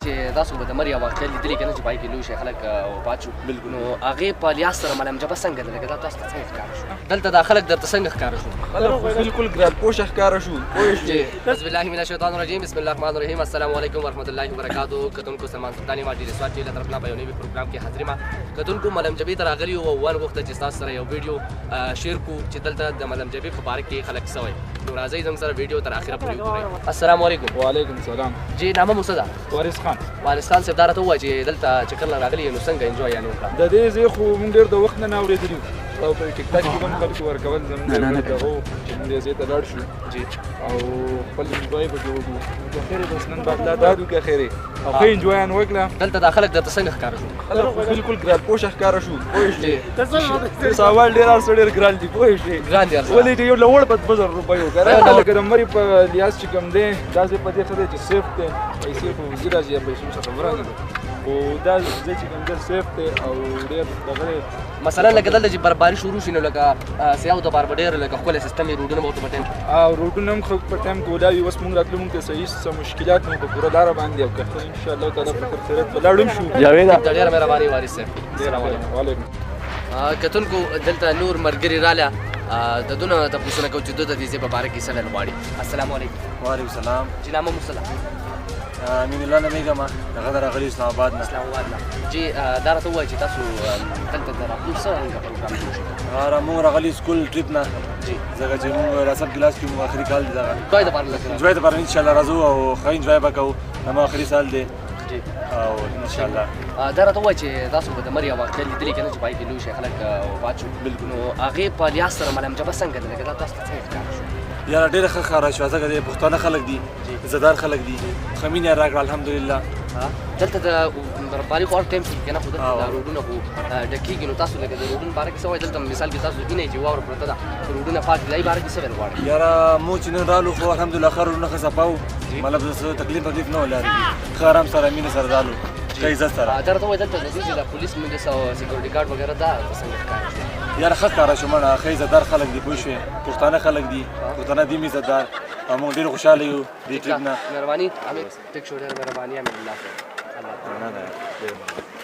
چې تاسو به د مریا واقعه لیدلې کنه چې پای کې لوی شي خلک وفات شو خلک بالکل ګران پوښ ښکاره شو پوه شئ بسم الله من الشیطان الرجیم بسم الله الرحمن الرحیم السلام علیکم ورحمۃ اللہ وبرکاتہ کتونکو سلمان سلطانی ما ډیر سوال چې له طرف نه په یو نوي پروګرام کې حاضر ما کتونکو ملم جبې ته راغلی او ون وخت چې تاسو سره یو ویډیو شیر کو چې دلته د ملم جبې په باره کې خلک سوي نو راځئ زموږ سره ویډیو تر اخره پورې وګورئ السلام علیکم وعلیکم السلام جی نامه مو څه ده وارث خان وارث خان صاحب دا راته ووایه چې دلته چې کله راغلي نو څنګه انجوای یې وکړه د دې ځای خو موږ ډېر د وخت نه اورېدلي او په ټیک ټاک کې هم خلکو ورکول زموږ دغه چې موږ دې ځای ته لاړ شو جی او خپل انجوای به وکړو که خیر بس نن بعد لا دادو که خیر او ښه انجوای یې وکړه دلته دا خلک درته څنګه ښکاره شو خلک بالکل ګران پوښ ښکاره شو پوه شئ سوال ډېر ارسه ډېر ګران دي پوه شئ ګران دي ولې چې یو لوړ په 2000 روپیو ګران لکه د مري په لیاس چې کوم دی دا ځای په دې ښه دی چې سیف دی پیسې خو وزي راځي یا پیسو څخه خبره نه ده خو دا ځای چې کوم دی سیف دی او ډېر دغه دی مثلا لکه دلته چې برباري شروع شي نو لکه سیاحو دپاره به ډېر لکه ښکلی سیستم یې روډونه به ورته په ټایم او روډونه هم ښه په ټایم کې ولاړ وي اوس موږ راتلو موږ ته صحیح څه مشکلات نه په پوره لاره باندې او که ښه انشاءالله تعالی په خیرت به لاړ هم شو ته ډېره مهرباني وارث صاحب السلام علیکم وعلیکم کتونکو دلته نور ملګري راله د دونه تپوسونه کوو چې دوی د دې ځای په باره کې څه ویل غواړي السلام علیکم وعلیکم السلام جی نامه مو څه ده امین الله نمیږه ما دغه راغلی اسلام آباد نه اسلام آباد نه جی دا راته ووایه چې تاسو دلته د راتلو څه رنګه پروګرام جوړ شو موږ راغلي سکول ټریپ نه جی ځکه چې موږ رسب کلاس کې موږ آخري کال دی دغه دوی دپاره لکه انجوای دپاره انشاءالله راځو او ښه انجوای به کوو زما آخري سال دی جی او انشاءالله دا راته ووایه چې تاسو به د مریا واقعه لیدلې که نه چې پای کې لوی شي خلک وفات شو نو هغې په لیاس سره ملم جبه څنګه ده لکه دا تاسو ته څنګه ښکاره شو یاره ډېره ښه ښکاره شوه ځکه د پښتانه خلک دي عزتدار خلک دي ښه مینه یې راکړه الحمدلله دلته د برباري خو هر ټایم کېږي که نه خو دلته دا روډونه خو ډکېږي نو تاسو لکه د روډونو باره کې څه وایي دلته مثال کې تاسو وینئ چې واوره پرته ده روډونه پاک دي دې باره کې څه ویل غواړئ یاره موږ چې نن رالو خو الحمدلله ښه روډونه ښه صفا وو مطلب څه تکلیف نه ولري ښه آرام سره مینه سره رالو ښه عزت سره دا راته وایي دلته د دې چې د پولیس سیکورټي ګارډ وغیره دا څنګه ښکاره شو یاره ښه ښکاره شو مړه ښه عزتدار خلک دي پوه شوې پښتانه خلک دي پښتانه دي عزتدار او موږ ډېر خوشحاله یو دې ټریپ نه مهرباني امید ټیک شو ډېره مهرباني امید الله نه